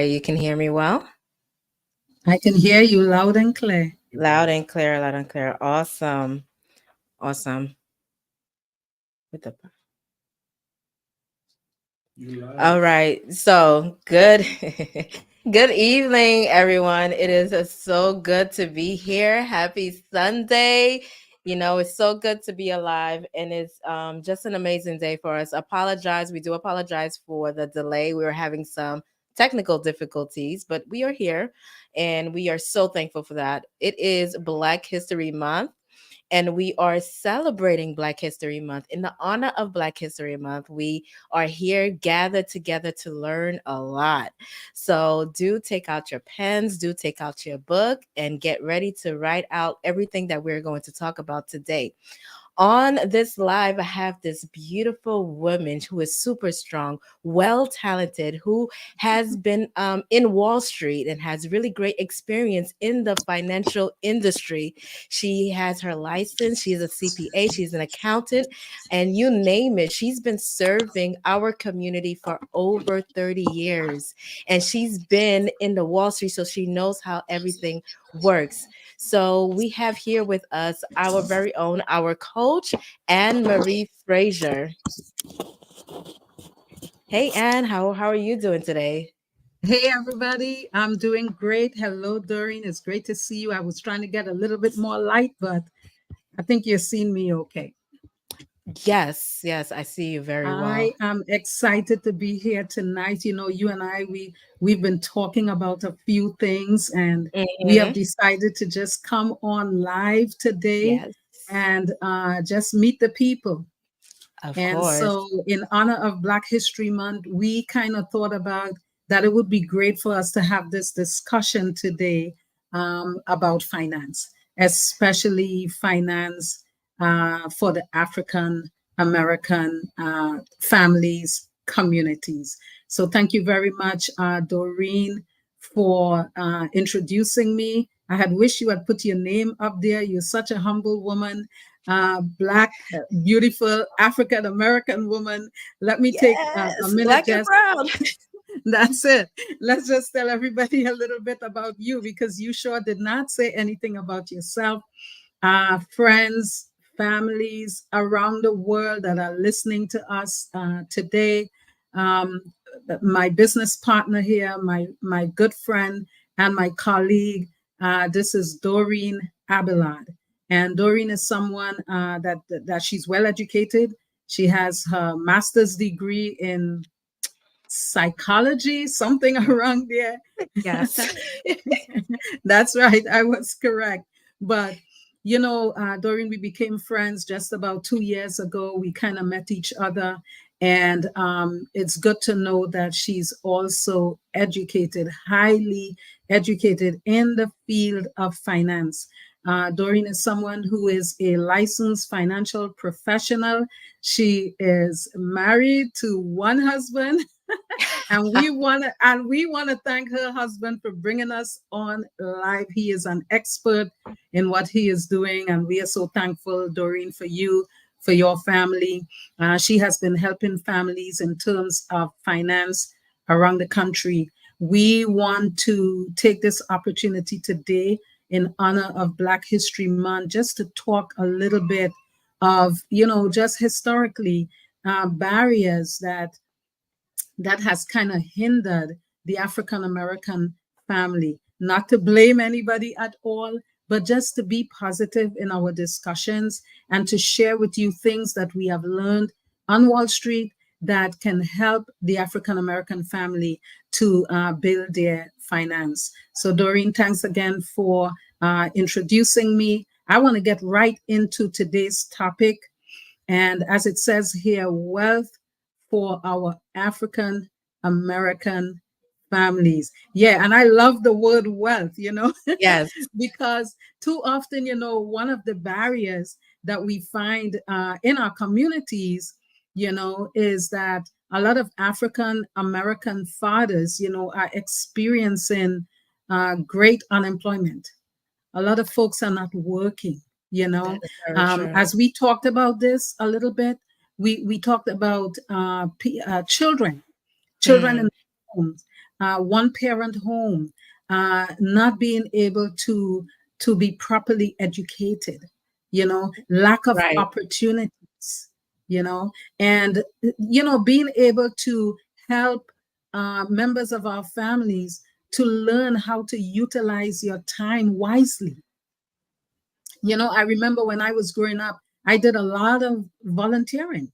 You can hear me well? I can hear you loud and clear. Loud and clear, loud and clear. Awesome. Awesome. With the All right. So good. Good evening, everyone. It is so good to be here. Happy Sunday. It's so good to be alive, and it's just an amazing day for us. We do apologize for the delay. We were having some technical difficulties, but we are here, and we are so thankful for that. It is Black History Month, and we are celebrating Black History Month. In the honor of Black History Month, we are here gathered together to learn a lot. So do take out your pens, do take out your book, and get ready to write out everything that we're going to talk about today. On this live, I have this beautiful woman who is super strong, well talented, who has been in Wall Street and has really great experience in the financial industry. She has her license, she's a CPA, she's an accountant, and you name it. She's been serving our community for over 30 years, and she's been in the Wall Street, so she knows how everything works. So we have here with us our very own, our coach, Anne Marie Frazier. Hey, Anne, how are you doing today? Hey, everybody. I'm doing great. Hello, Doreen. It's great to see you. I was trying to get a little bit more light, but I think you're seeing me okay. Yes, yes, I see you very I well. am excited to be here tonight. You know, you and I, we've been talking about a few things, and we have Hmm. decided to just come on live today Yes, and just meet the people. of And course. so, in honor of Black History Month, we kind of thought about that it would be great for us to have this discussion today about finance, especially finance for the African American families, communities. So, thank you very much, Doreen, for introducing me. I had wished you had put your name up there. You're such a humble woman, Black, beautiful African American woman. Let me take a Yes, minute black and just, brown. that's it. Let's just tell everybody a little bit about you because you sure did not say anything about yourself. Friends, families around the world that are listening to us today. Um, my business partner here, my good friend and my colleague. This is Doreen Abelard. And Doreen is someone that she's well educated. She has her master's degree in psychology, something around there. Yes. That's right. I was correct. But, Doreen, we became friends just about 2 years ago. We kind of met each other. And it's good to know that she's also educated, highly educated in the field of finance. Doreen is someone who is a licensed financial professional. She is married to one husband and we want to thank her husband for bringing us on live. He is an expert in what he is doing, and we are so thankful, Doreen, for you, for your family. She has been helping families in terms of finance around the country. We want to take this opportunity today in honor of Black History Month just to talk a little bit of, just historically barriers that has kind of hindered the African American family. Not to blame anybody at all, but just to be positive in our discussions and to share with you things that we have learned on Wall Street that can help the African American family to build their finance. So, Doreen, thanks again for introducing me. I want to get right into today's topic. And as it says here, wealth for our African American families. Yeah, and I love the word wealth, Yes, because too often, one of the barriers that we find in our communities, is that a lot of African American fathers, are experiencing great unemployment. A lot of folks are not working, you that know. is very true. As we talked about this a little bit, we talked about children in Mm, homes. one parent home, not being able to be properly educated, lack of Right. opportunities, and being able to help members of our families to learn how to utilize your time wisely. I remember when I was growing up, I did a lot of volunteering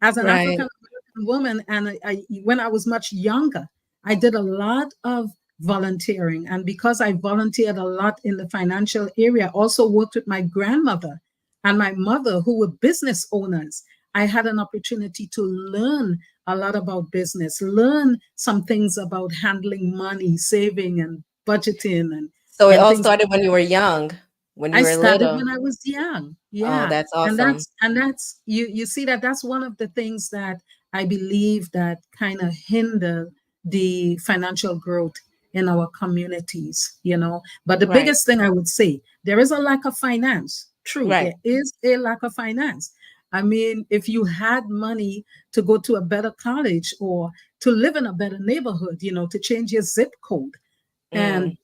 as an African Right. American woman, and when I was much younger, I did a lot of volunteering. And because I volunteered a lot in the financial area, also worked with my grandmother and my mother, who were business owners. I had an opportunity to learn a lot about business, learn some things about handling money, saving, and budgeting, So it and all things like started when you were young, when I you were started little. when I was young. Oh, Yeah. that's And awesome. that's you see that's one of the things that I believe that kind of hinder the financial growth in our communities. But the Right. biggest thing I would say, there is a lack of finance. True, Right. there is a lack of finance. I mean, if you had money to go to a better college or to live in a better neighborhood, to change your zip code, and Mm.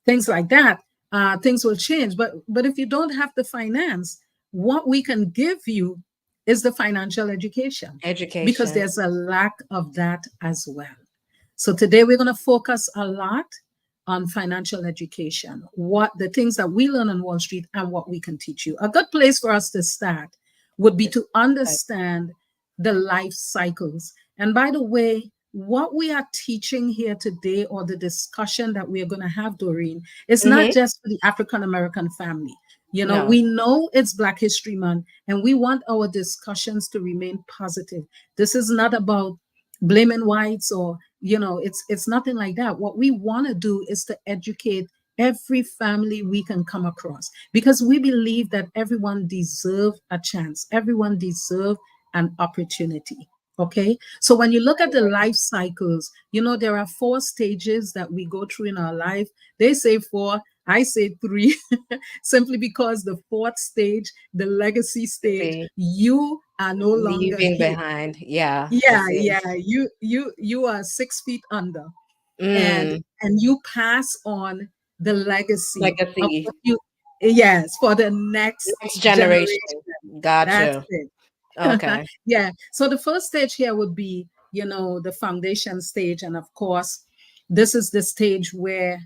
things like that, things will change. But if you don't have the finance, what we can give you is the financial education, because Education. there's a lack of that as well. So today we're going to focus a lot on financial education, what the things that we learn on Wall Street and what we can teach you. A good place for us to start would be to Right. understand the life cycles. And by the way, what we are teaching here today, or the discussion that we are going to have, Doreen, is not Mm-hmm. just for the African American family. No. We know it's Black History Month, and we want our discussions to remain positive. This is not about blaming whites, or it's nothing like that. What we want to do is to educate every family we can come across, because we believe that everyone deserve a chance, everyone deserve an opportunity. Okay, so when you look at the life cycles, there are 4 stages that we go through in our life. They say 4, I say 3, simply because the 4th stage, the legacy I stage, see. you are no longer Leaving here. behind. Yeah, I Yeah, see. yeah. You are 6 feet under, and Mm. you pass on the legacy of Legacy. what you, yes, for the next Next generation. generation. Got That's you. it. Okay. Yeah. So the first stage here would be, the foundation stage. And of course, this is the stage where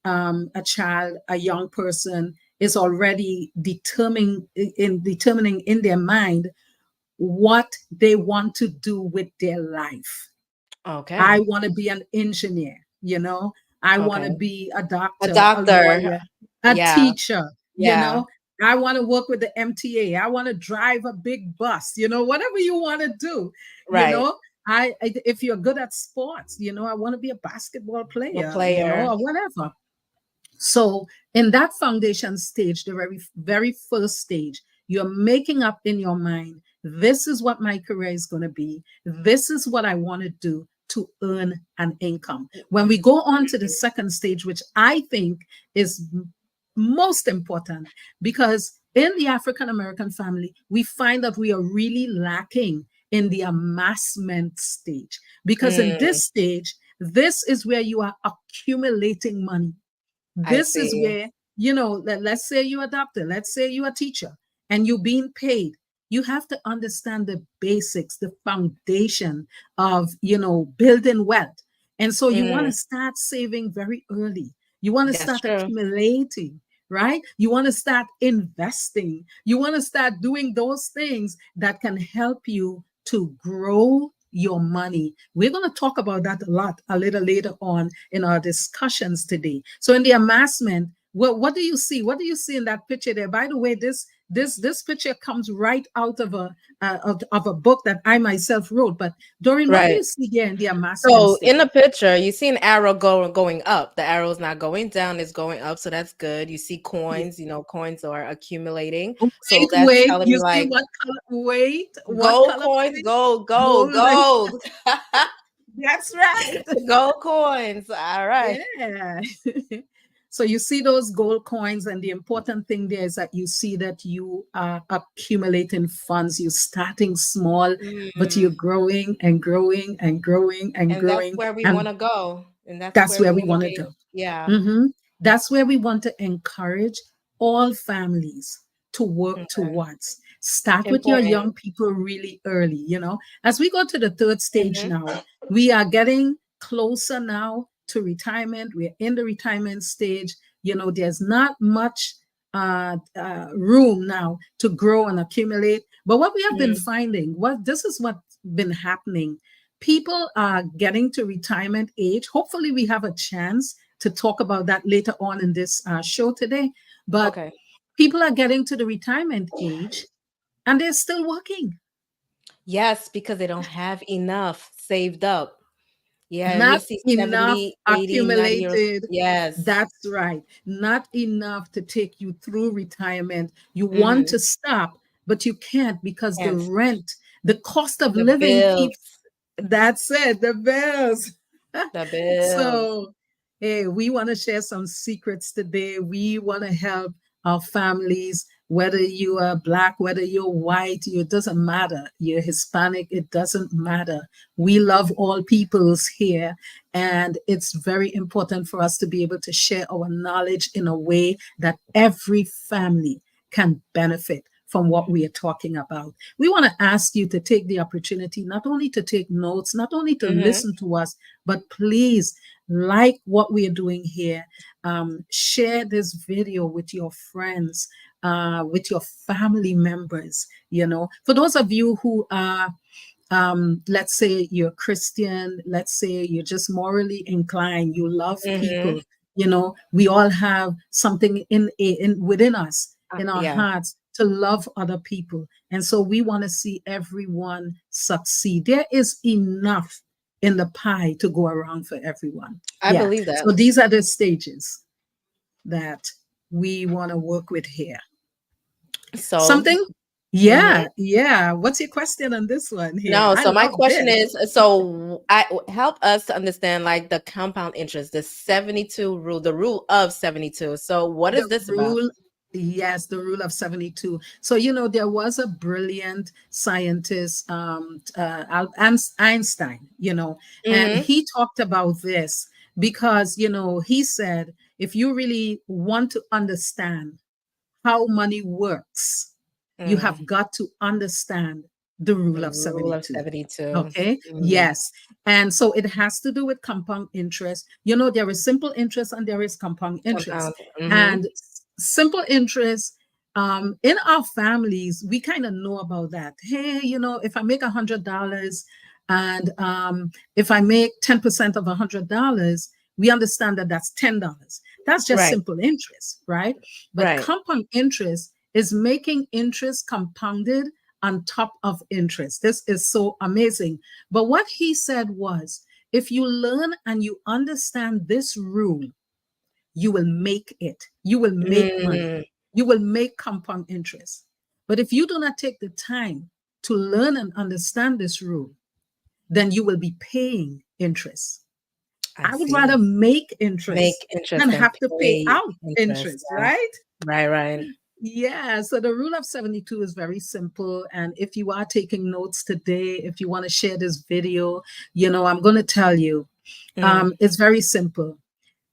a child, a young person is already determining in their mind what they want to do with their life. I Okay. want to be an engineer, I want to Okay. be a A doctor, a doctor. lawyer, a Yeah. teacher, Yeah. I want to work with the MTA. I want to drive a big bus, whatever you want to do, you Right. know. If you're good at sports, I want to be a basketball A player, player. or whatever. So, in that foundation stage, the very, very first stage, you're making up in your mind, this is what my career is going to be. This is what I want to do to earn an income. When we go on to the second stage, which I think is most important, because in the African American family, we find that we are really lacking in the amassment stage. Because in Mm, this stage, this is where you are accumulating money. I This is see. where, let's say you're a doctor, let's say you're a teacher, and you're being paid. You have to understand the basics, the foundation of, building wealth. And so you want to Mm, start saving very early. You want to that's start true. accumulating, right? You want to start investing. You want to start doing those things that can help you to grow your money. We're going to talk about that a little later on in our discussions today. So in the amassment, what do you see? What do you see in that picture there? By the way, this picture comes right out of a book that I myself wrote. But Doreen, what do Right. you see here in the amassment So stage? in the picture, you see an arrow going up. The arrow is not going down, it's going up. So that's good. You see Yeah. coins, coins are accumulating. So Wait, that's wait. telling You me see like what color? Wait, what gold color coins, coin? gold, gold, Golden. gold. That's right. Gold coins. All right. Yeah. So you see those gold coins, and the important thing there is that you see that you are accumulating funds. You're starting small, but you're Mm, growing and growing and growing and and that's growing. where we want And to go. And that's That's where we where we want to want to be. go. Yeah. hmm That's where we want to encourage all families to work Okay. towards. Start with your Important. young people really early. As we go to the third stage Hmm. now, we are getting closer now to retirement. We're in the retirement stage. There's not much room now to grow and accumulate. But what we have been Mm. finding, this is what's been happening. People are getting to retirement age. Hopefully, we have a chance to talk about that later on in this show today. But Okay. people are getting to the retirement age and they're still working. Yes, because they don't have enough saved up. Yeah, and you Not see enough 70, 80, 90 years. accumulated. Yes. That's right. Not enough to take you through retirement. You want Hmm. to stop, but you can't because the And rent, the cost of the living bills, keeps, that's it, the bills. the bills. So, hey, we want to share some secrets today. We want to help our families, whether you are Black, whether you're white, it doesn't matter. You're Hispanic, it doesn't matter. We love all peoples here. And it's very important for us to be able to share our knowledge in a way that every family can benefit from what we are talking about. We want to ask you to take the opportunity not only to take notes, not only to Hmm. listen to us, but please like what we are doing here. Share this video with your friends, with your family members. For those of you who are let's say you're Christian, let's say you're just morally inclined, you love Hmm. people, we all have something in within us, in our Yeah, hearts to love other people. And so we want to see everyone succeed. There is enough in the pie to go around for everyone. I Yeah. believe So that. these are the stages that we want to work with here. So, Something? mhm. Yeah, yeah. What's your question on this one here? No, I so my love question this. is, so I help us to understand like the compound interest, the 72 rule, the rule of 72. So what The is this about? rule, yes, the rule of 72. So, there was a brilliant scientist, Einstein, and Hmm. he talked about this because, he said, if you really want to understand how money works, you Mm, have got to understand the rule the of rule of 72. 72. Okay. Mm, Yes. And so it has to do with compound interest. There is simple interest and there is compound interest. compound. Hmm. And simple interest, in our families, we kind of know about that. Hey, if I make $100 and if I make 10% of $100, we understand that that's $10. That's just Right, simple interest, right? But right. compound interest is making interest compounded on top of interest. This is so amazing. But what he said was, if you learn and you understand this rule, you will make it. You will make money. Mm, You will make compound interest. But if you do not take the time to learn and understand this rule, then you will be paying interest. I I would rather see. make Make interest interest than and have to pay pay out interest. interest, Yeah. right? Right, right. Yeah, so the rule of 72 is very simple. And if you are taking notes today, if you want to share this video, I'm going to tell you, Mm, it's very simple.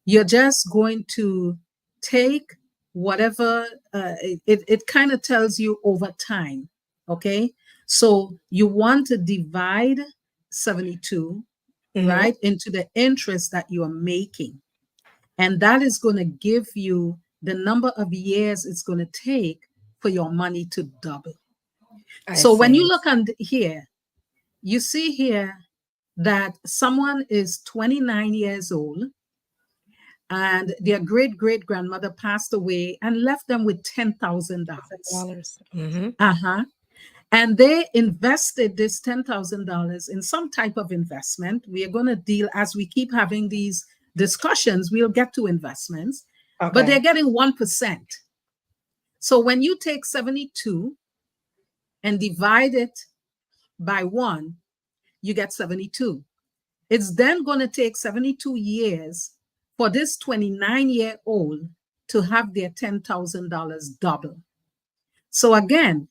You're just going to take whatever, it kind of tells you over time. Okay. So you want to divide 72, hmm. right, into the interest that you are making. And that is going to give you the number of years it's going to take for your money to double. I So when you see. look on here, you see here that someone is 29 years old and their great great grandmother passed away and left them with $10,000. $1,000. Hmm. Uh-huh. And they invested this $10,000 in some type of investment. We are going to deal, as we keep having these discussions, we'll get to investments, but they're Okay. getting 1%. So when you take 72 and divide it by 1, you get 72. It's then going to take 72 years for this 29-year-old to have their $10,000 double. So again,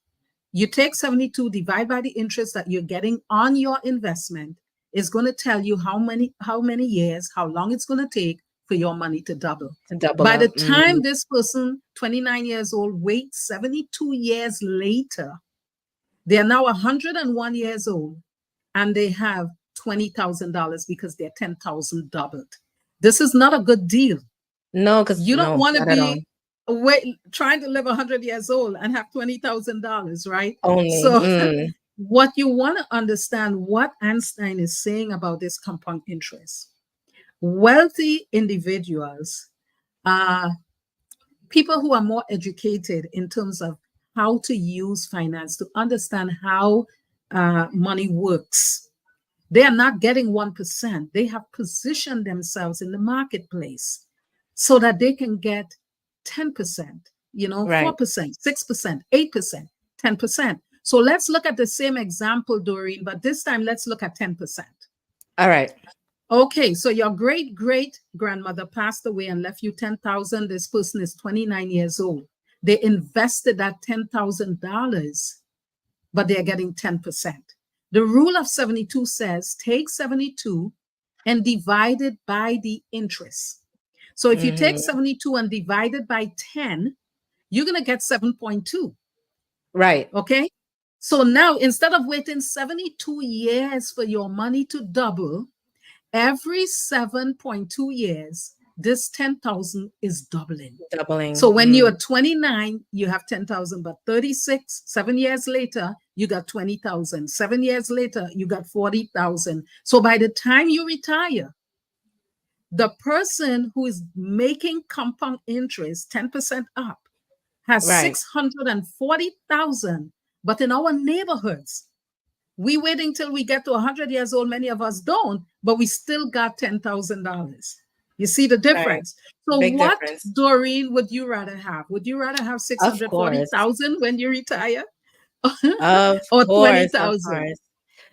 you take 72, divide by the interest that you're getting on your investment, is going to tell you how many years, how long it's going to take for your money to double. To double By the up. time this person, 29 years old, waits 72 years later, they are now 101 years old and they have $20,000 because their 10,000 doubled. This is not a good deal. No, because You don't no, want to not at all. be trying to live 100 years old and have $20,000, right? Only. So what you want to understand, what Einstein is saying about this compound interest. Wealthy individuals are people who are more educated in terms of how to use finance, to understand how money works. They are not getting 1%. They have positioned themselves in the marketplace so that they can get 10%, Right. 4%, 6%, 8%, 10%. So let's look at the same example, Doreen, but this time let's look at 10%. All right. Okay, so your great great grandmother passed away and left you 10,000. This person is 29 years old. They invested that $10,000, but they're getting 10%. The rule of 72 says take 72 and divide it by the interest. So if you take 72 and divide it by 10, you're going to get 7.2. Right. Okay. So now instead of waiting 72 years for your money to double, every 7.2 years, this 10,000 is doubling. So Doubling. when you're 29, you have 10,000, but 36, 7 years later, you got 20,000. 7 years later, you got 40,000. So by the time you retire, the person who is making compound interest 10% up has Right. 640,000. But in our neighborhoods, we waiting till we get to 100 years old. Many of us don't, but we still got $10,000. You see the Right. difference? So Big what, difference. Doreen, would you rather have? Would you rather have Of course. 640,000 when you retire Of or course. Of 20,000? course.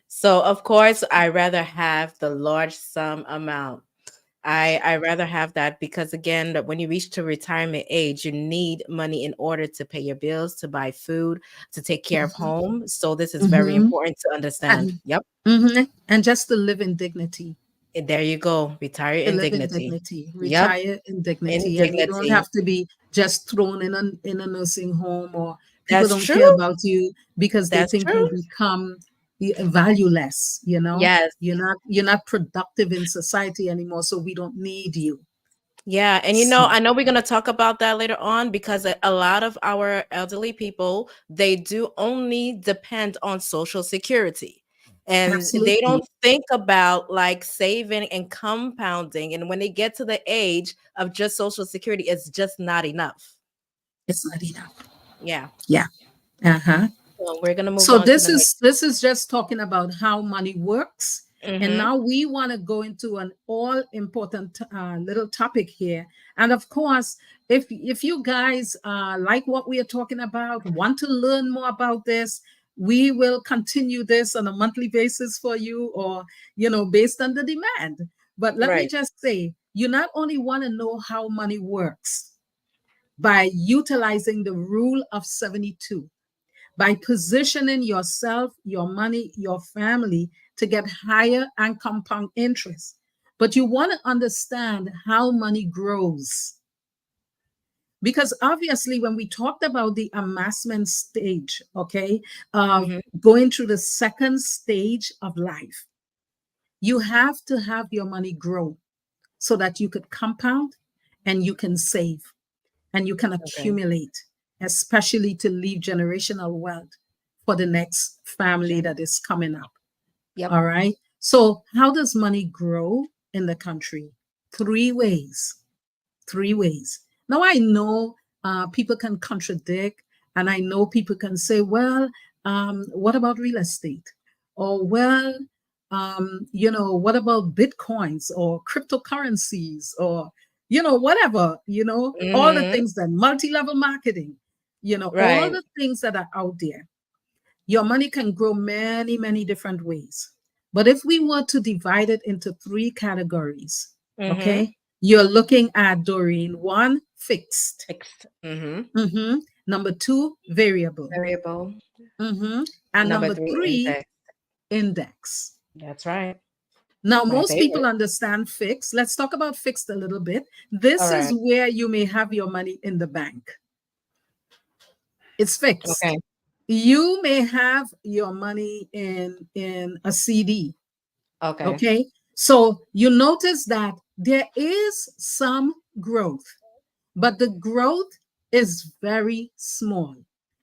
So of course I rather have the large sum amount. I rather have that because again, that when you reach to retirement age, you need money in order to pay your bills, to buy food, to take care of Mhm, home. So this is very mhm. important to understand. And, Yep. and just to live in dignity. There you go. Retire To in live in dignity. dignity, Yep. retire in In dignity, and you don't dignity. have to be just thrown in a nursing home, or people That's don't care true. about you because they That's think true. you become valueless. Yes. You're not productive in society anymore, so we don't need you. Yeah, and So I know we're going to talk about that later on because a lot of our elderly people, they do only depend on social security. And they absolutely, don't think about like saving and compounding. And when they get to the age of just social security, it's just not enough. it's not enough. Yeah. Yeah. Uh-huh. So we're going to move So on to this the is next. this is just talking about how money works, and Mm-hmm. now we want to go into an all important little topic here. And of course, if you guys like what we are talking about, want to learn more about this, we will continue this on a monthly basis for you, or based on the demand. But let me Right. just say, you not only want to know how money works by utilizing the rule of 72, by positioning yourself, your money, your family to get higher and compound interest. But you want to understand how money grows. Because obviously, when we talked about the amassment stage, okay, of Mm-hmm. going through the second stage of life, you have to have your money grow so that you could compound and you can save and you can Okay. accumulate, especially to leave generational wealth for the next family Jen. that is coming up. Yep. All right. So, how does money grow in the country? Three ways. Three ways. Now, I know people can contradict, and I know people can say, well, what about real estate? Or, well, what about bitcoins or cryptocurrencies or, whatever, all the Mm-hmm. things that multi level marketing, all Right. the things that are out there. Your money can grow many, many different ways. But if we were to divide it into three categories, Mm-hmm. okay, you're looking at, Doreen, one, fixed. Fixed. Mm-hmm. Mhm. Number two, variable. Variable. Mhm. And Number number three, three, index. index. That's right. Now, My most people favorite. understand fixed. Let's talk about fixed a little bit. All This is right. where you may have your money in the bank. It's fixed. Okay. You may have your money in a CD. Okay. Okay. So you notice that there is some growth, but the growth is very small.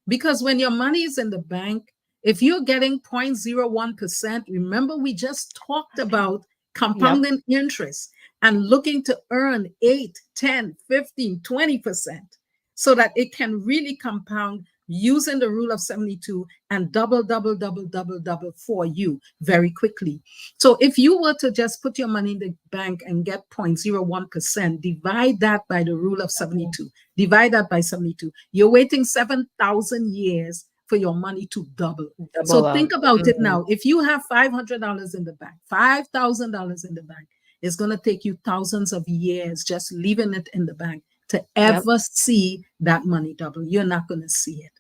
Because when your money is in the bank, if you're getting 0.01%, remember we just talked about Yep. compounding interest and looking to earn 8, 10, 15, 20% so that it can really compound using the rule of 72 and double, double, double, double, double for you very quickly. So if you were to just put your money in the bank and get 0.01%, divide that by the rule of 72, divide that by 72. You're waiting 7,000 years for your money to double. So Double think up. about it Mhm. now. If you have $500 in the bank, $5,000 in the bank, it's going to take you thousands of years just leaving it in the bank to Yep. ever see that money double. You're not going to see it.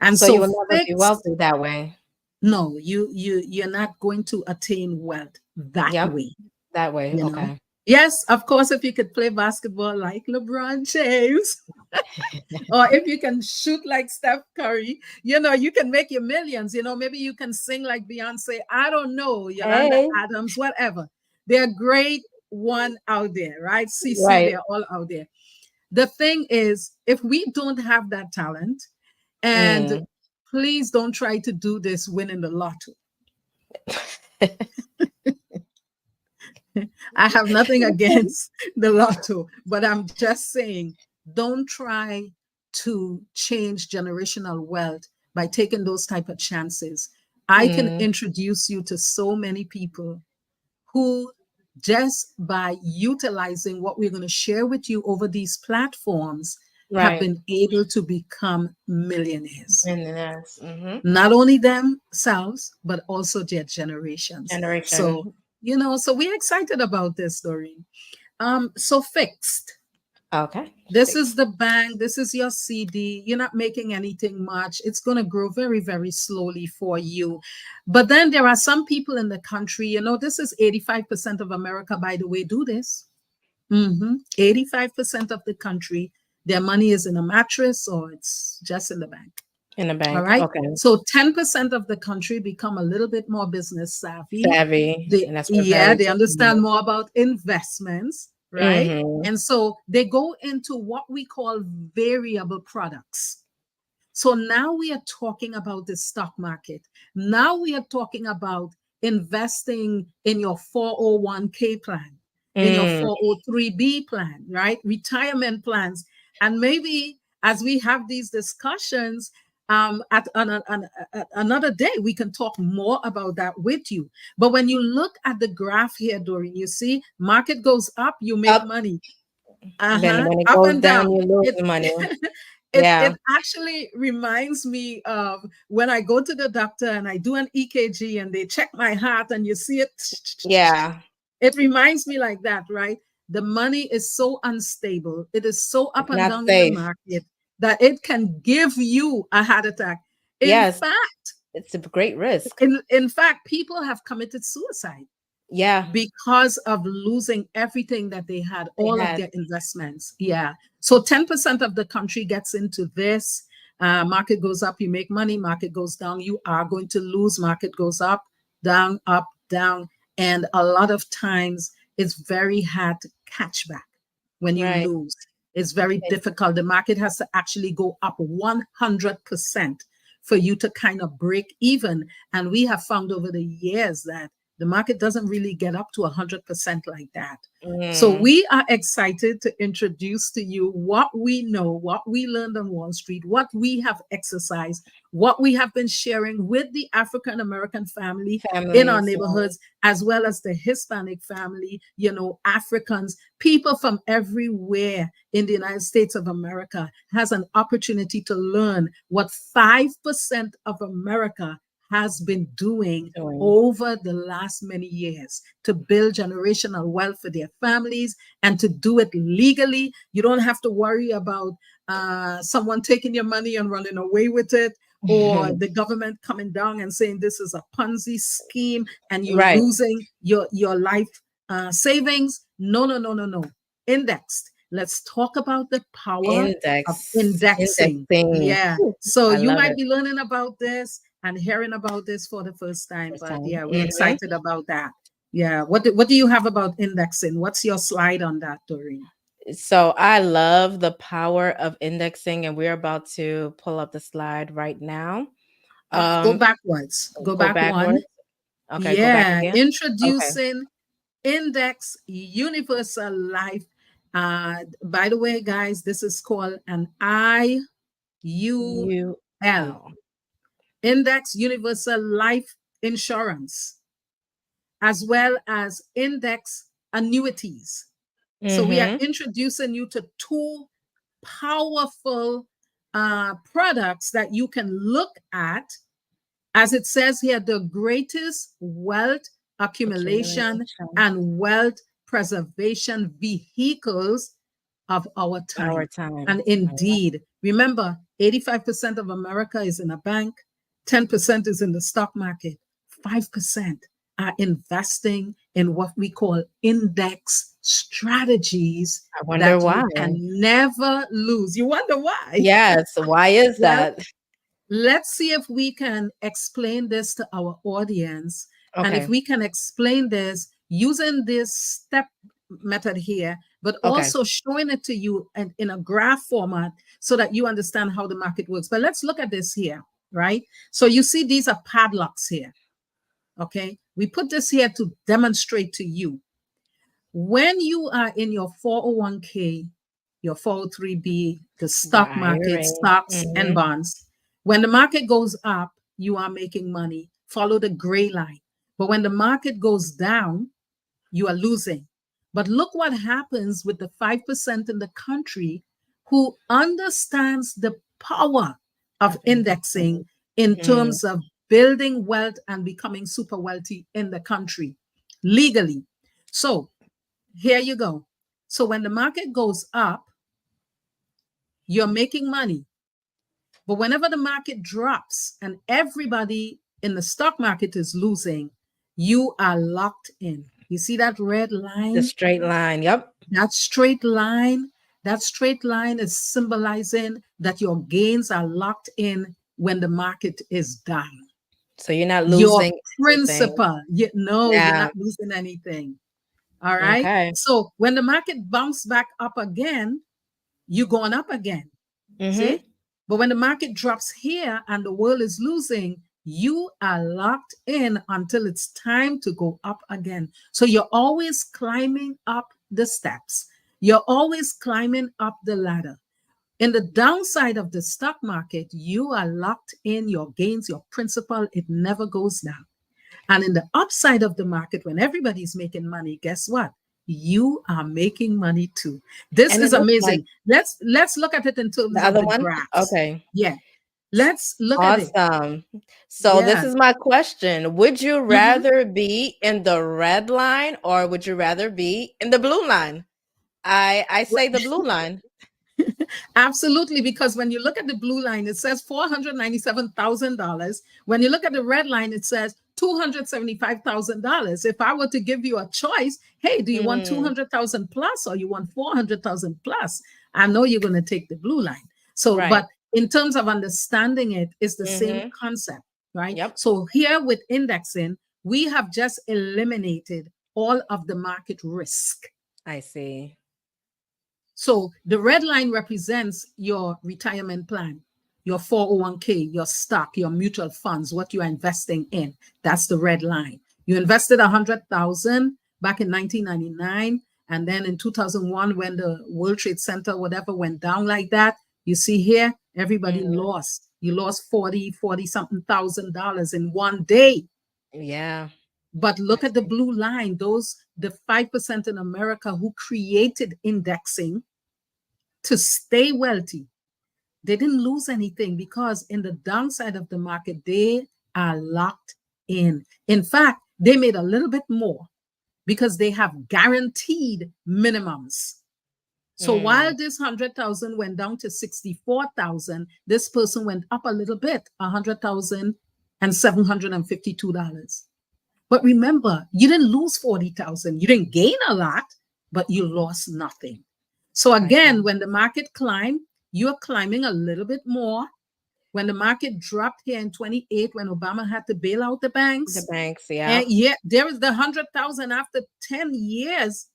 And So you so will never be fixed, wealthy that way. no, you're not going to attain wealth that Yep. way, That way. you know. Okay. Yes, of course, if you could play basketball like LeBron James, or if you can shoot like Steph Curry, you can make your millions. Maybe you can sing like Beyonce. I don't know, Yolanda Hey. Adams, whatever. They're great one out there, right? CC, Right. they're all out there. The thing is, if we don't have that talent, and Mm. please don't try to do this winning the lotto. I have nothing against the lotto, but I'm just saying don't try to change generational wealth by taking those type of chances. I can Mm. introduce you to so many people who just by utilizing what we're going to share with you over these platforms have Right. been able to become millionaires. And then that's Not only themselves, but also their generations. So, generation. so we're excited about this, Doreen. So fixed. Okay. This is Fixed. the bank. This is your CD. You're not making anything much. It's going to grow very, very slowly for you. But then there are some people in the country, this is 85% of America, by the way, do this. 85% of the country, their money is in a mattress or it's just in the bank. In the All bank. right. Okay. So 10% of the country become a little bit more business savvy. Savvy. They, And that's what yeah, very they understand more about investments, right? mm-hmm. And so they go into what we call variable products. So now we are talking about the stock market. Now we are talking about investing in your 401k plan, in your Mm. 403b plan, right? Retirement plans. And maybe as we have these discussions, at another day, we can talk more about that with you. But when you look at the graph here, Doreen, you see market goes up, you make Up. money. Then when it Up goes and down, down. you lose It money. it Yeah. actually reminds me of when I go to the doctor and I do an EKG and they check my heart and you see it. Yeah. It reminds me like that, right? The money is so unstable. It is so up It's and not down in the safe. market that it can give you a heart attack. In Yes. fact, It's a great risk. in fact, people have committed suicide Yeah. because of losing everything that they had, They all of had. their investments. Yeah. So 10% of the country gets into this. Market goes up, you make money. Market goes down, you are going to lose. Market goes up, down, up, down. And a lot of times it's very hard to catch back when you Right. lose. It's very difficult. The market has to actually go up 100% for you to kind of break even. And we have found over the years that the market doesn't really get up to 100% like that. So Mm. we are excited to introduce to you what we know, what we learned on Wall Street, what we have exercised, what we have been sharing with the African American family in our Families. neighborhoods, as well as the Hispanic family, Africans, people from everywhere in the United States of America has an opportunity to learn what 5% of America has been doing Doing. over the last many years to build generational wealth for their families and to do it legally. You don't have to worry about someone taking your money and running away with it, or the government coming down and saying this is a Ponzi scheme and you're Right. losing your life savings. No, no, no, no, no. Indexed. Let's talk about the power of indexing. Indexing. Yeah. Whew, So I you love might it. be learning about this and hearing about this for the first time, First but time. yeah, we're excited about that. Yeah. What do you have about indexing? What's your slide on that, Doreen? So I love the power of indexing, and we're about to pull up the slide right now. Go Um, backwards. Go go back one. backwards. Okay, go back Yeah. again. Okay. Introducing Index Universal Life. By the way, guys, this is called an IUL, UL. Index Universal Life Insurance, as well as index annuities. So we are Mm-hmm. introducing you to two powerful products that you can look at. As it says here, the greatest wealth accumulation Accumulation. and wealth preservation vehicles of our Our time. time. And indeed, remember, 85% of America is in a bank, 10% is in the stock market, 5% are investing in what we call index strategies I wonder that you why. can never lose. You wonder why? Yes. Why is Well, that? let's see if we can explain this to our audience. And if Okay. we can explain this using this step method here, but Okay. also showing it to you in a graph format so that you understand how the market works. But let's look at this here, right? So you see these are padlocks here. Okay. We put this here to demonstrate to you when you are in your 401k, your 403b, the The stock market, IRA. stocks and Mm-hmm. bonds, when the market goes up, you are making money. Follow the gray line. But when the market goes down, you are losing. But look what happens with the 5% in the country who understands the power of Of indexing indexing. in Mm. terms of building wealth and becoming super wealthy in the country legally. So here you go. So when the market goes up, you're making money. But whenever the market drops and everybody in the stock market is losing, you are locked in. You see that red The line? straight line. Yep. That straight line, that straight line is symbolizing that your gains are locked in when the market is down. So you're not Your losing anything. principal, you know, you're Yeah. not losing anything. All right. Okay. So when the market bounce back up again, you going up again. Mm-hmm. See? But when the market drops here and the world is losing, you are locked in until it's time to go up again. So you're always climbing up the steps. You're always climbing up the ladder. In the downside of the stock market, you are locked in your gains, your principal, it never goes down. And in the upside of the market, when everybody's making money, guess what? You are making money too. This And it is looks like amazing. Let's look at it in the terms of other the one. graphs. Okay. Yeah, let's look at it. Awesome. So this Yeah. is my question. Would you Mhm. rather be in the red line or would you rather be in the blue line? I say the blue line. Absolutely, because when you look at the blue line, it says $497,000. When you look at the red line, it says $275,000. If I were to give you a choice, hey, do you want Mm, 200,000 plus or you want 400,000 plus? I know you're going to take the blue line. So, right. but in terms of understanding it, it's the same Mm-hmm. concept, right? Yep. So here with indexing, we have just eliminated all of the market risk. I see. So the red line represents your retirement plan, your 401k, your stock, your mutual funds, what you are investing in. That's the red line. You invested 100,000 back in 1999. And then in 2001, when the World Trade Center, whatever went down like that, you see here, everybody Mhm. lost. You lost 40 something $1,000 in one day. Yeah. But I look at the see. blue line, those, the 5% in America who created indexing to stay wealthy. They didn't lose anything because in the downside of the market, they are locked in. In fact, they made a little bit more because they have guaranteed minimums. So Mm, while this 100,000 went down to 64,000, this person went up a little bit, 100,752 dollars. But remember, you didn't lose 40,000. You didn't gain a lot, but you lost nothing. So I see. again, when the market climbed, you're climbing a little bit more. When the market dropped here in 28, when Obama had to bail out the The banks, banks, and yeah. yeah, there is the 100,000 after 10 years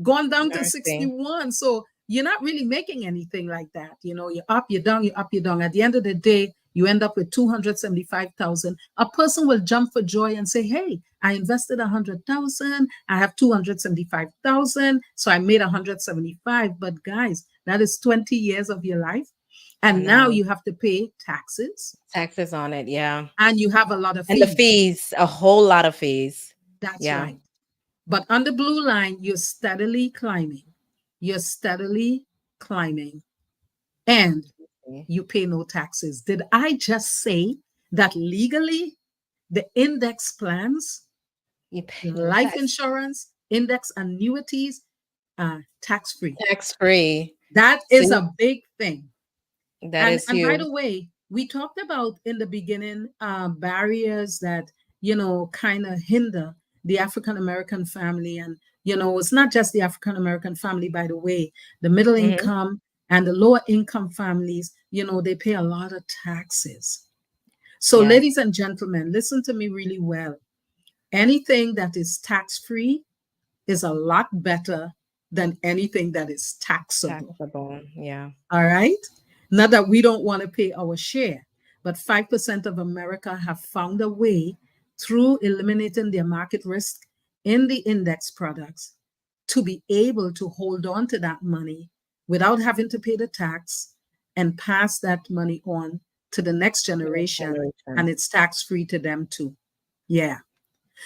gone down to Mercy. 61. So you're not really making anything like that. You know, you're up, you're down, you're up, you're down. At the end of the day, you end up with 275,000. A person will jump for joy and say, hey, I invested 100,000. I have 275,000. So I made 175. But guys, that is 20 years of your life. I And now know. you have to pay taxes Taxes on it, yeah. and you have a lot of And the fees. fees, a whole lot of fees. That's Yeah. right. But on the blue line, you're steadily climbing. You're steadily climbing and Yeah. you pay no taxes. Did I just say that legally the index plans, You pay no life tax. insurance, index annuities are tax free? Tax free. That is See, a big thing. that And is by huge. the way, we talked about in the beginning barriers that kind of hinder the African American family, and it's not just the African American family. By the way, the middle Mhm. income and the lower income families, they pay a lot of taxes. So, Yes, ladies and gentlemen, listen to me really well. Anything that is tax free is a lot better than anything that is taxable. taxable. Yeah. All right. Not that we don't want to pay our share, but 5% of America have found a way through eliminating their market risk in the index products to be able to hold on to that money without having to pay the tax and pass that money on to the next The next generation. And generation. it's tax free to them too. Yeah.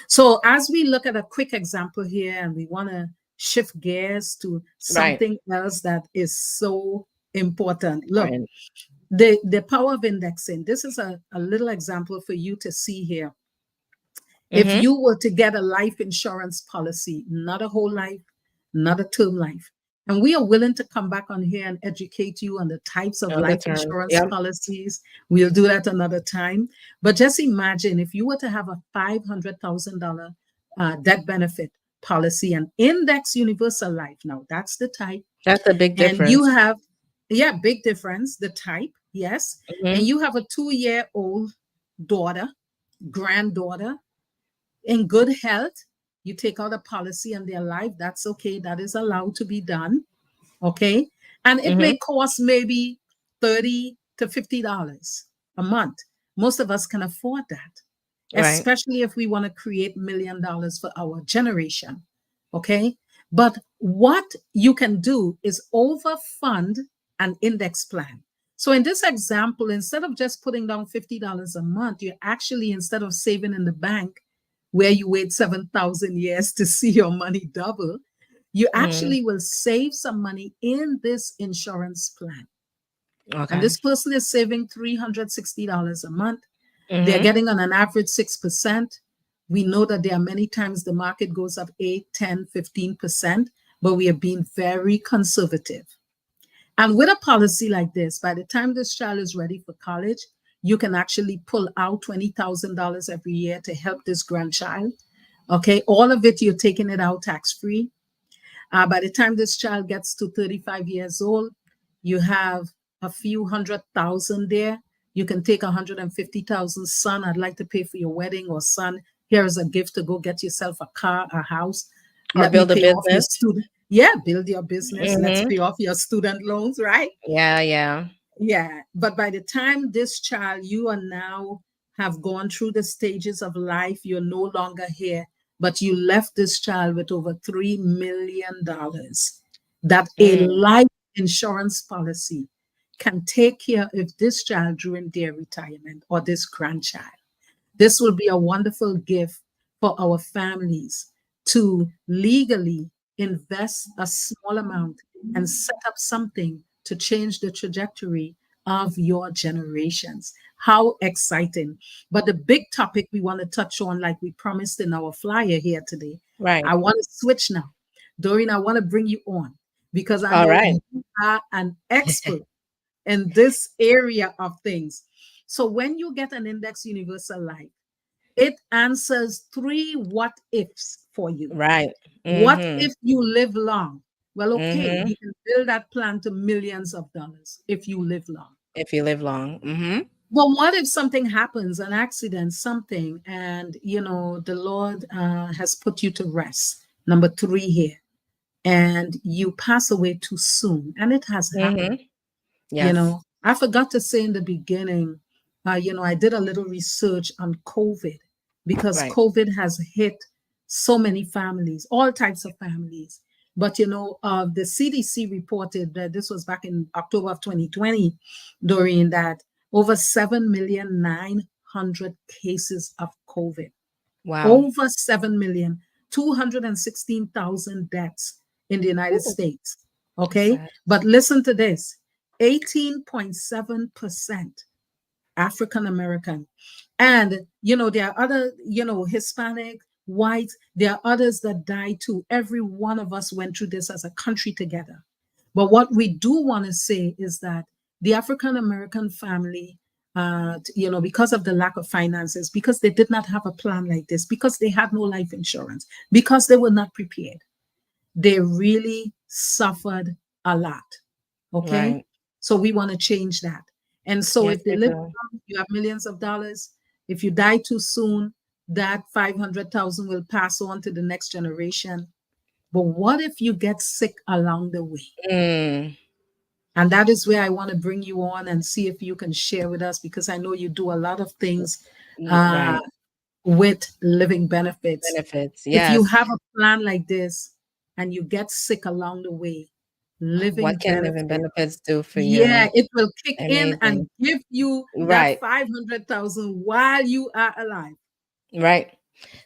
So, as we look at a quick example here, and we want to shift gears to Right. something else that is so important. Look, Important. the power of indexing. This is a little example for you to see here. If Mm-hmm. you were to get a life insurance policy, not a whole life, not a term life, and we are willing to come back on here and educate you on the types of Other life terms. insurance Yep. policies. We'll do that another time. But just imagine if you were to have a $500,000 death benefit policy and index universal life. Now, that's the type. That's a big And you difference. have, yeah, big difference, the type, yes. And Mm-hmm. you have a 2-year-old daughter, granddaughter in good health, you take out a policy and they're alive, that's okay. That is allowed to be done. Okay. And it Mm-hmm. may cost maybe $30 to $50 a month. Most of us can afford that, Right. especially if we want to create $1 million for our generation. Okay. But what you can do is overfund an index plan. So in this example, instead of just putting down $50 a month, you actually, instead of saving in the bank where you wait 7,000 years to see your money double, you Mm-hmm. actually will save some money in this insurance plan. And Okay. this person is saving $360 a month. They're Mm-hmm. getting on an average 6%. We know that there are many times the market goes up 8, 10, 15%, but we are being very conservative. And with a policy like this, by the time this child is ready for college, you can actually pull out $20,000 every year to help this grandchild. Okay, all of it, you're taking it out tax free. By the time this child gets to 35 years old, you have a few 100,000 there. You can take 150,000. Son, I'd like to pay for your wedding, or son, here is a gift to go get yourself a car, a house. Or Let me build a pay off your business. student. Yeah, build your business. Let's Mm-hmm. pay off your student loans, right? Yeah, yeah. Yeah, but by the time this child, you are now have gone through the stages of life, you're no longer here, but you left this child with over $3 million that a Mm. life insurance policy can take care of this child during their retirement or this grandchild. This will be a wonderful gift for our families to legally invest a small amount and set up something to change the trajectory of your generations. How exciting. But the big topic we want to touch on, like we promised in our flyer here today, Right. I want to switch now. Doreen, I want to bring you on because I All know right. you are an expert in this area of things. So when you get an Index Universal Life, it answers three what ifs for you. Right. What Mm-hmm. if you live long? Well, okay, Mm-hmm. we can build that plan to millions of dollars if you live long. If you live long. Mm-hmm. But what if something happens, an accident, something, and the Lord has put you to rest? Number three here, and you pass away too soon, and it has happened. Mm-hmm. Yes. I forgot to say in the beginning, I did a little research on COVID because Right. COVID has hit so many families, all types of families. But the CDC reported that this was back in October of 2020, during that over 7,900,000 cases of COVID, Wow. over 7,216,000 deaths in the United Ooh, States. that's Okay. sad. But listen to this: 18.7% African American. And, there are other, Hispanic, white, there are others that died too. Every one of us went through this as a country together. But what we do want to say is that the African American family, because of the lack of finances, because they did not have a plan like this, because they had no life insurance, because they were not prepared, they really suffered a lot. Okay. Right. So we want to change that. And so Yes, if they we live do. long, you have millions of dollars. If you die too soon, that 500,000 will pass on to the next generation. But what if you get sick along the way? Mm. And that is where I want to bring you on and see if you can share with us, because I know you do a lot of things uh, Right. with living benefits. Benefits. If you Yes. have a plan like this and you get sick along the way, living What can living benefit, benefits do for yeah, you? it will kick in and Amazing. give you that Right. 500,000 while you are alive. Right.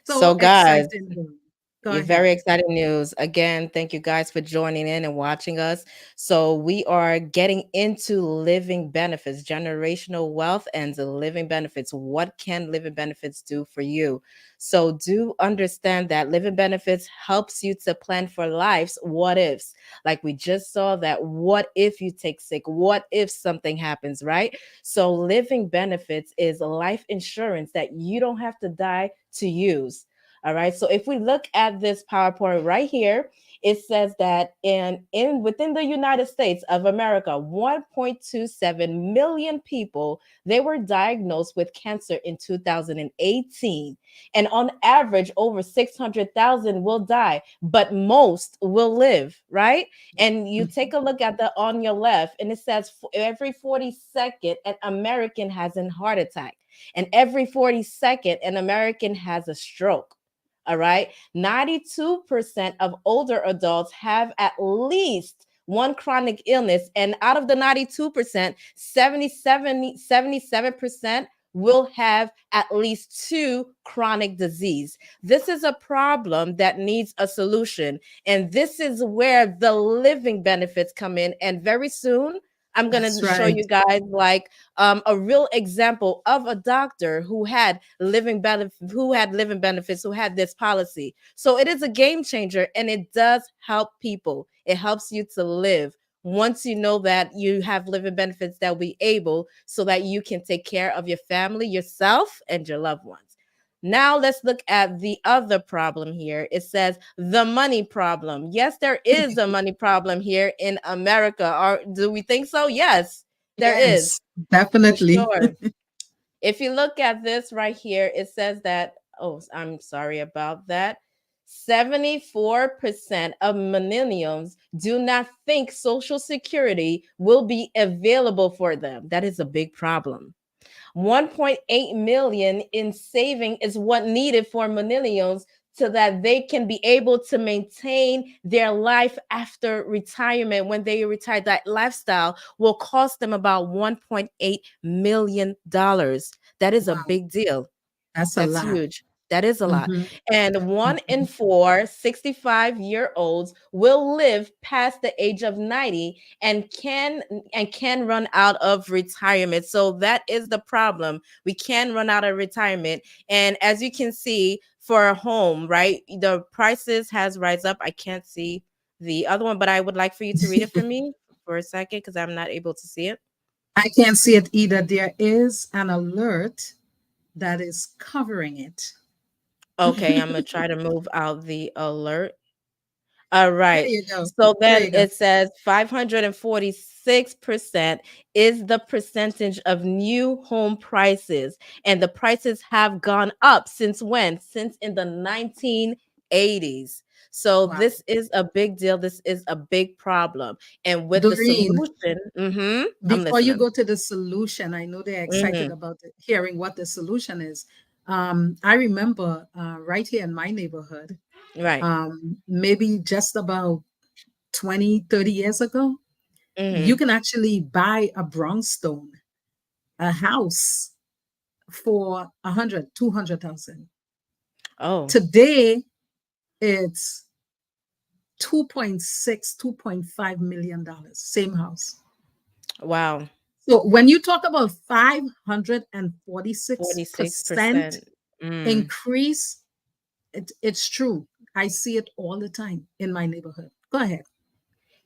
So So, guys, exciting, girl. Go yeah, ahead. very exciting news. Again, thank you guys for joining in and watching us. So, we are getting into living benefits, generational wealth, and the living benefits. What can living benefits do for you? So, do understand that living benefits helps you to plan for life's what ifs. Like we just saw that what if you take sick? What if something happens, right? So, living benefits is life insurance that you don't have to die to use. All right. So if we look at this PowerPoint right here, it says that in within the United States of America, 1.27 million people they were diagnosed with cancer in 2018. And on average, over 600,000 will die, but most will live, right? And you take a look at the on your left, and it says every 42nd, an American has a heart attack, and every 42nd, an American has a stroke. All right. 92% of older adults have at least one chronic illness. And out of the 92%, 77% will have at least two chronic disease. This is a problem that needs a solution. And this is where the living benefits come in. And very soon, I'm going That's to show right. you guys like a real example of a doctor who had living benefits, who had this policy. So it is a game changer, and it does help people. It helps you to live. Once you know that you have living benefits, that will be able so that you can take care of your family, yourself, and your loved ones. Now let's look at the other problem here. It says the money problem. Yes, there is a money problem here in America. Or do we think so? Yes, there is, Yes, for definitely. sure. If you look at this right here, it says that, oh, I'm sorry about that. 74% of millennials do not think Social Security will be available for them. That is a big problem. 1.8 million in saving is what needed for millennials so that they can be able to maintain their life after retirement. When they retire, that lifestyle will cost them about $1.8 million. That is a Wow, big deal. that's a That's lot. huge. That is a lot. Hmm. And one in four 65-year-olds will live past the age of 90 and can run out of retirement. So that is the problem. We can run out of retirement. And as you can see, for a home, right? The prices has rise up. I can't see. the other one, but I would like for you to read it for me for a second because I'm not able to see it. I can't see it either. There is an alert that is covering it. Okay, I'm gonna There try to move out the alert. All right. you go. So There then you go. it says 546% is the percentage of new home prices. And the prices have gone up since when? Since in the 1980s. So Wow. this is a big deal. This is a big problem. And with the Doreen, solution, I'm before you listening. go to the solution, I know they're excited Hmm. about hearing what the solution is. I remember right here in my neighborhood, Right. maybe just about 20, 30 years ago, you Hmm. can actually buy a brownstone, a house for 100, 200,000. Oh, Today, it's 2.6, $2.5 million, same house. wow. So when you talk about 546% 46%. Mm. increase, it's true. I see it all the time in my neighborhood. Go ahead.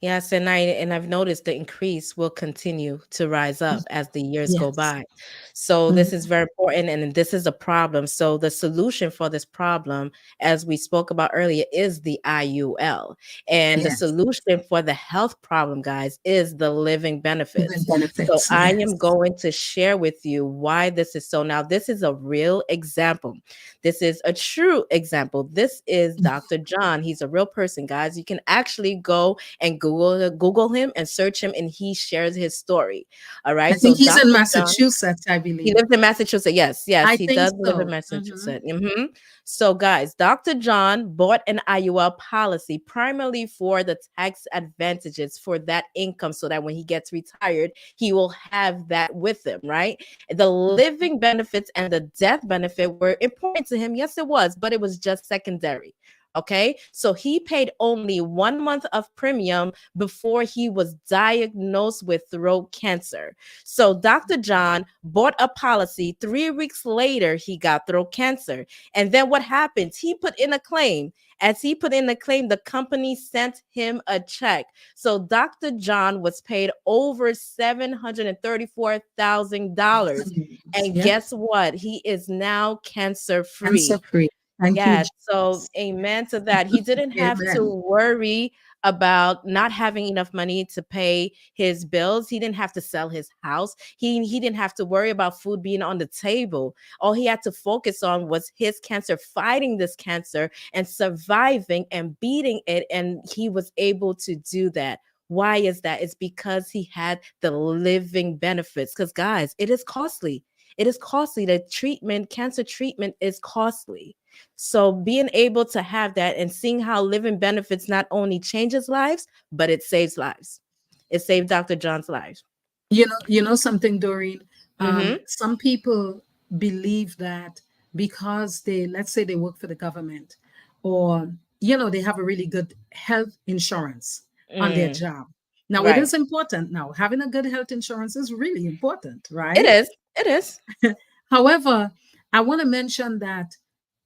Yes, I've noticed the increase will continue to rise up as the years go Yes. by. So this is Mhm. very important and this is a problem. So the solution for this problem, as we spoke about earlier, is the IUL. And the Yes. solution for the health problem, guys, is the living Even benefits. So benefits. I am Yes. going to share with you why this is so. Now, this is a real example. This is a true example. This is Dr. John. He's a real person, guys. You can actually go and Google him and search him, and he shares his story. All I right. So think he's in Dr. John, Massachusetts, I he believe. lives in Massachusetts. Yes, yes, I he think does live in so. Massachusetts. So, guys, Dr. John bought an IUL policy primarily for the tax advantages for that income so that when he gets retired, he will have that with him, right? The living benefits and the death benefit were important to him. Yes, it was, but it was just secondary. Okay, so he paid only 1 month of premium before he was diagnosed with throat cancer. So Dr. John bought a policy. 3 weeks later, he got throat cancer. And then what happens? He put in a claim. As he put in the claim, the company sent him a check. So Dr. John was paid over $734,000. And Yeah. guess what? He is now cancer Cancer free. free. Thank you, Yes, so Jesus. amen to that. He didn't have to Amen. worry about not having enough money to pay his bills. He didn't have to sell his house. He didn't have to worry about food being on the table. All he had to focus on was his cancer, fighting this cancer and surviving and beating it, and he was able to do that. Why is that? It's because he had the living benefits. Because guys, it is costly. It is costly. The treatment, cancer treatment is costly. So being able to have that and seeing how living benefits not only changes lives, but it saves lives. It saved Dr. John's life. You know something, Doreen. Mm-hmm. Some people believe that because they, let's say, they work for the government, or they have a really good health insurance on their Mm, job. Now, it right. is important. Now, having a good health insurance is really important, It right? is. It is. However, I want to mention that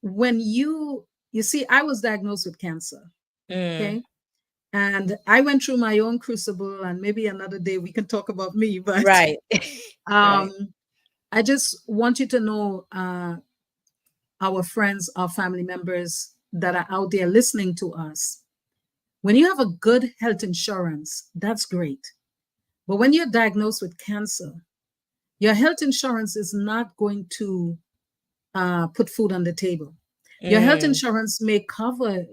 when you see, I was diagnosed with cancer. Mm, Okay. And I went through my own crucible, and maybe another day we can talk about me. But right. um, Right. I just want you to know, our friends, our family members that are out there listening to us, when you have a good health insurance, that's great. But when you're diagnosed with cancer, your health insurance is not going to put food on the table. Your health Mm, insurance may cover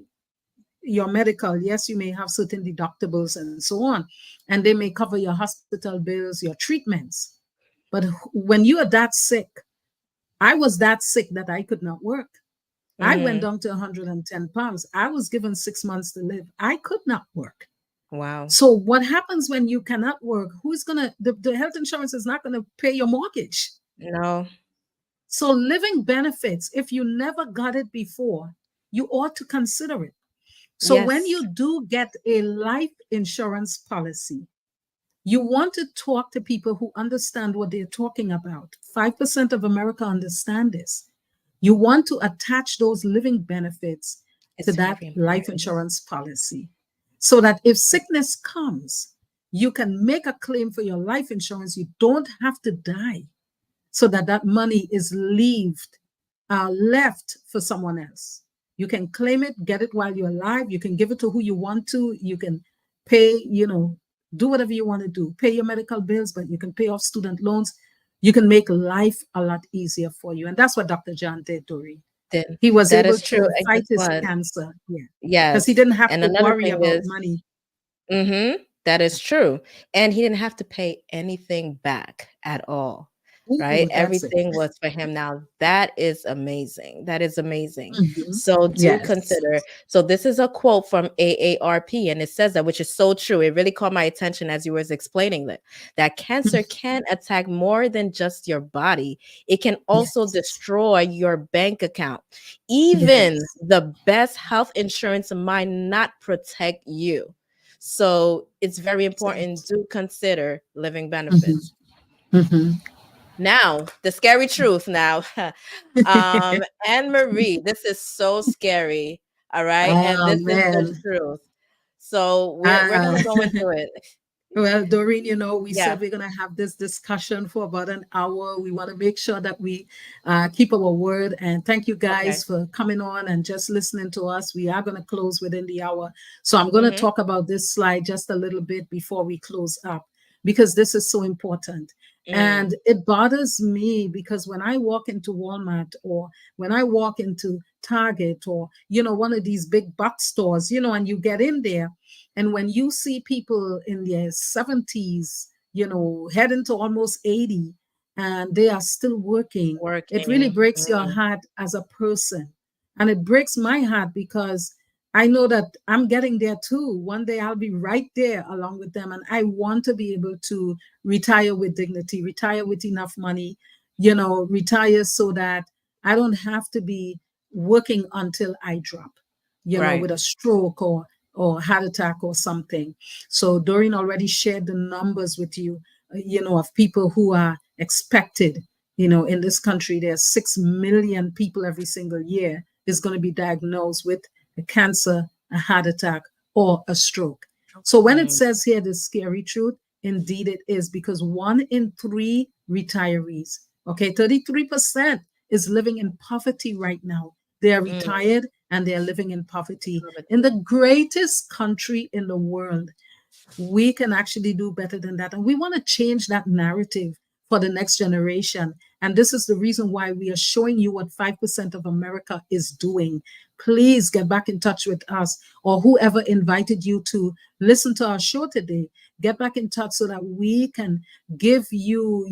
your medical. Yes, you may have certain deductibles and so on, and they may cover your hospital bills, your treatments. But when you are that sick, I was that sick that I could not work. I went mm, down to 110 pounds. I was given 6 months to live. I could not work. wow. So what happens when you cannot work? Who's gonna the health insurance is not gonna pay your mortgage. No. So living benefits, if you never got it before, you ought to consider it. So when Yes. you do get a life insurance policy, you want to talk to people who understand what they're talking about. 5% of America understand this. You want to attach those living benefits to It's that very life important. insurance policy. so that if sickness comes, you can make a claim for your life insurance. You don't have to die, so that that money is left for someone else. You can claim it, get it while you're alive. You can give it to who you want to. You can pay, do whatever you want to do. Pay your medical bills, but you can pay off student loans. You can make life a lot easier for you. And that's what Dr. John did, Doreen. Then He was that able is to true. And fight guess his what? cancer. Yeah. Because he Yes. didn't have And to another worry thing about is, money. that is true. And he didn't have to pay anything back at all. Right? Ooh, that's it. Everything was for him. Now that is amazing. That is amazing. Mhm. So do Yes. consider. So this is a quote from AARP, and it says that, which is so true. It really caught my attention as you was explaining that cancer can attack more than just your body. It can also Yes. destroy your bank account. Even Yes. the best health insurance might not protect you. So it's very important to consider living Mhm. benefits. Mhm. Now, the scary truth now. Anne Marie, this is so scary. All right. And Oh this is the man. truth. So we're Ah. gonna go into it. Well, Doreen, we Yeah. said we're going to have this discussion for about an hour. We want to make sure that we keep our word. And thank you Okay. guys for coming on and just listening to us. We are going to close within the hour. So I'm going to Mm-hmm. talk about this slide just a little bit before we close up, because this is so important. Mm, And it bothers me because when I walk into Walmart, or when I walk into Target, or, one of these big box stores, and you get in there, and when you see people in their 70s, heading to almost 80, and they are still working, it really working. breaks your heart as a person. And it breaks my heart because I know that I'm getting there too. One day I'll be right there along with them. And I want to be able to retire with dignity, retire with enough money, retire so that I don't have to be working until I drop, Right. with a stroke or heart attack or something. So Doreen already shared the numbers with you, of people who are expected. In this country, there's 6 million people every single year is going to be diagnosed with a cancer, a heart attack, or a stroke. So when it Mm, says here the scary truth, indeed it is, because 1 in 3 retirees, okay, 33% is living in poverty right now. They are mm, retired and they are living in poverty in poverty. the greatest country in the world. We can actually do better than that. And we want to change that narrative for the next generation. And this is the reason why we are showing you what 5% of America is doing. Please get back in touch with us, or whoever invited you to listen to our show today. Get back in touch so that we can give you,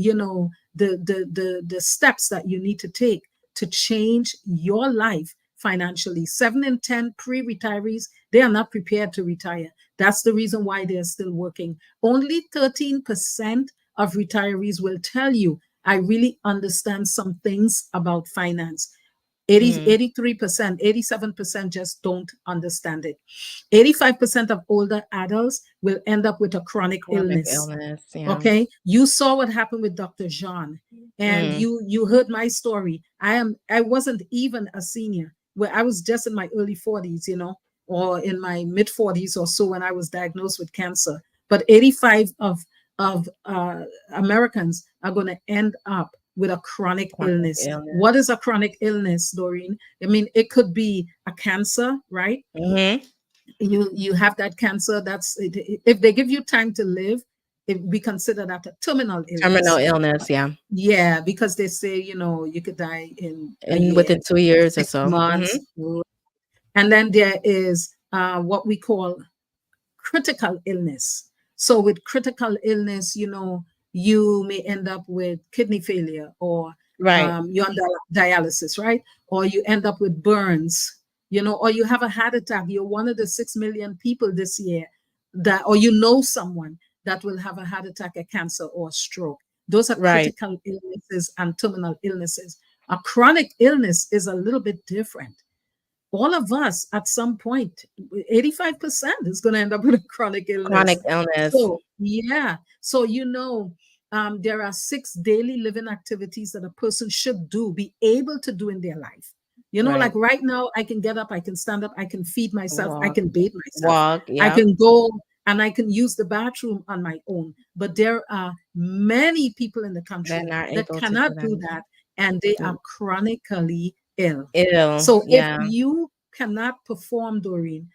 the steps that you need to take to change your life financially. 7 in 10 pre-retirees, they are not prepared to retire. That's the reason why they're still working. Only 13% of retirees will tell you, I really understand some things about finance. 80, Mm, 83%, 87% just don't understand it. 85% of older adults will end up with a chronic chronic illness. illness. Yeah. Okay, you saw what happened with Dr. Jean, and Mm, you heard my story. I wasn't even a senior, where I was just in my early 40s, or in my mid 40s or so when I was diagnosed with cancer. But 85 of Americans are going to end up with a chronic chronic illness. What illness. is a chronic illness, Doreen? I mean, it could be a cancer, right? Mm-hmm. You have that cancer. If they give you time to live, we consider that a terminal Terminal illness. illness. Yeah. Yeah, because they say, you could die in a And year, within 2 years or 6 so. Mm-hmm. months. And then there is what we call critical illness. So with critical illness, you may end up with kidney failure, or Right. you're on dialysis, right? Or you end up with burns, or you have a heart attack. You're one of the 6 million people this year or someone that will have a heart attack, a cancer, or a stroke. Those are Right. critical illnesses and terminal illnesses. A chronic illness is a little bit different. All of us at some point, 85% is going to end up with a chronic Chronic illness. illness. So, yeah. So, there are 6 daily living activities that a person should be able to do in their life. You know, like Right. right now, I can get up, I can stand up, I can feed myself, I Walk. can bathe myself, Walk. I Yep. can go and I can use the bathroom on my own. But there are many people in the They're country not that able to cannot do that. do that, and they are Mm. chronically ill. Ill. So if Yeah. you cannot perform, Doreen,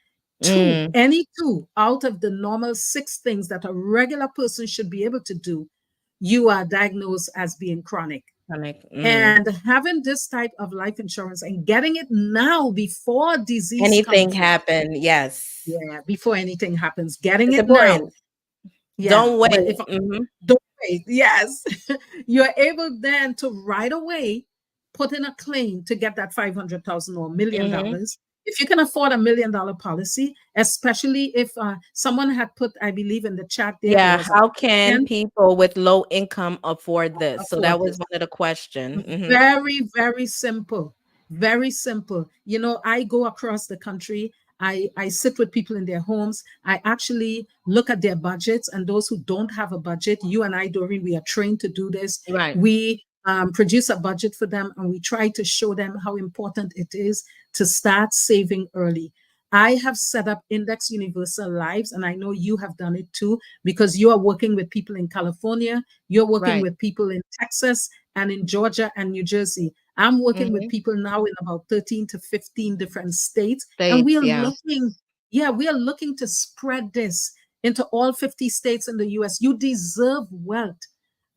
Mm. any two out of the normal six things that a regular person should be able to do, you are diagnosed as being chronic. Stomach. Mm. And having this type of life insurance and getting it now before disease Anything comes in, happen? Yes. yeah, before anything happens, getting It's it now, important. yeah. Don't But wait. if Hmm. don't wait, yes, you're able then to right away put in a claim to get that 500,000 or Hmm. $1 million. If you can afford $1 million policy, especially if someone had put, I believe in the chat there Yeah. was a How can can people with low income afford this? So afford that was this. one of the question. Hmm. Very, very simple. Very simple. You know, I go across the country. I sit with people in their homes. I actually look at their budgets, and those who don't have a budget, you and I, Doreen, we are trained to do this. Right. We produce a budget for them, and we try to show them how important it is to start saving early. I have set up Index Universal Lives, and I know you have done it too, because you are working with people in California, you're working Right. with people in Texas, and in Georgia and New Jersey. I'm working with Hmm. people now in about 13 to 15 different states. And we States. are Yeah. looking, yeah, we are looking to spread this into all 50 states in the US. You deserve wealth.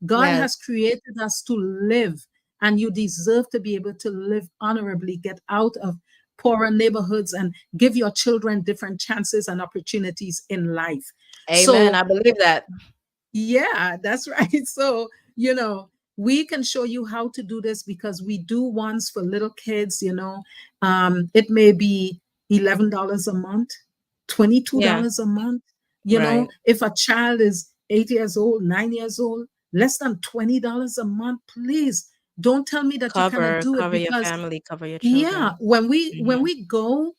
God Yes. has created us to live, and you deserve to be able to live honorably, get out of poorer neighborhoods, and give your children different chances and opportunities in life. Amen. So I believe that. yeah, that's right. So, you know, we can show you how to do this because we do ones for little kids, you know. It may be $11 a month, Yeah. $22 a month. You know, Right. if a child is 8 years old, 9 years old, less than $20 a month, please don't tell me that you cannot Cover do it cover your because family, cover your yeah, children. when Mhm. we go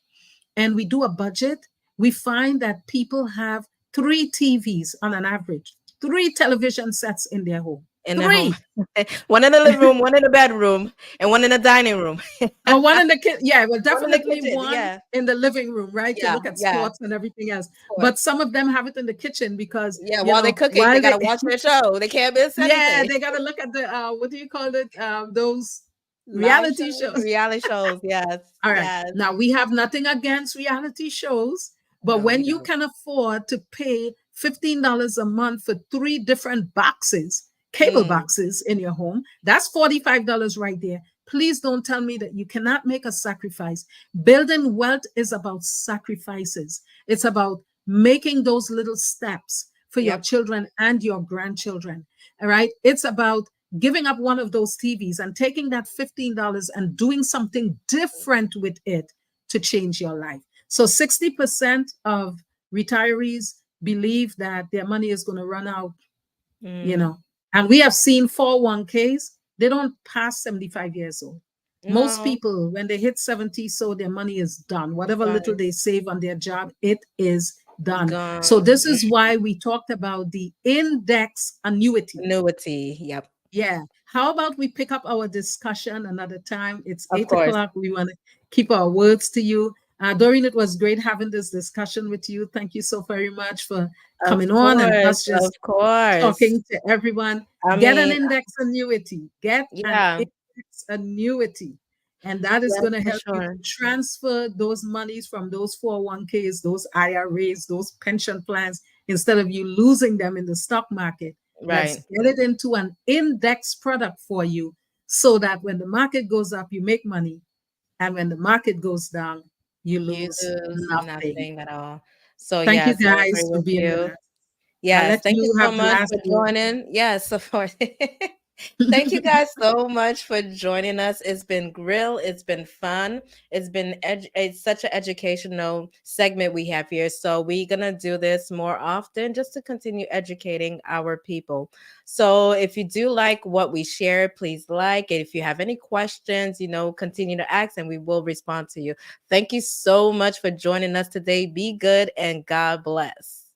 and we do a budget, we find that people have three TVs on an average, three television sets in their home. In the home. Three. One in the living room, one in the bedroom, and one in the dining room. Or one in the kitchen. Yeah, well, One in the definitely kitchen. one Yeah. in the living room, right? To Yeah. look at Yeah. sports and everything else. But Sports. some of them have it in the kitchen because, Yeah, you while they're know, cooking, they while they, gotta watch their show. They can't miss yeah, anything. they got to look at the, what do you call it? Those Live reality shows, shows. reality shows. Yes. All right. Yes. Now, we have nothing against reality shows, but No, we when you don't. can afford to pay $15 a month for three different boxes, cable Mm. boxes in your home, that's $45 right there. Please don't tell me that you cannot make a sacrifice. Building wealth is about sacrifices, it's about making those little steps for your Yep. children and your grandchildren. All right. It's about giving up one of those TVs and taking that $15 and doing something different with it to change your life. So 60% of retirees believe that their money is going to run out, you Mm. know. And we have seen 401ks, they don't pass 75 years old. Most No. people, when they hit 70, so their money is done. Whatever little Done. they save on their job, it is done. So Gone. this is why we talked about the index annuity. Annuity. Yep. Yeah. How about we pick up our discussion another time? It's Of 8 course. o'clock. We want to keep our words to you. Doreen, it was great having this discussion with you. Thank you so very much for Of coming on and course. us Of just course. talking to everyone. I Get an mean, index annuity. Get an yeah. index annuity. And that is Yes, going to for help you to sure. transfer those monies from those 401ks, those IRAs, those pension plans, instead of you losing them in the stock market. Let's Right. get it into an index product for you so that when the market goes up, you make money. And when the market goes down, you You lose lose nothing. nothing at all. So Thank you yes, I guys agree for with being with you. us. I'll Yes, let thank you you so have the much last for word. joining. Yes, of course. Thank you guys so much for joining us. It's been grill. It's been fun. It's such an educational segment we have here. So we're gonna do this more often just to continue educating our people. So if you do like what we share, please like it. If you have any questions, continue to ask and we will respond to you. Thank you so much for joining us today. Be good and God bless.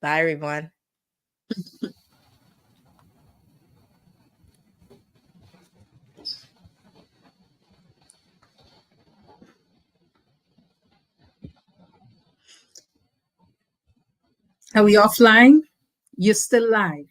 Bye everyone. Are we offline? You're still live.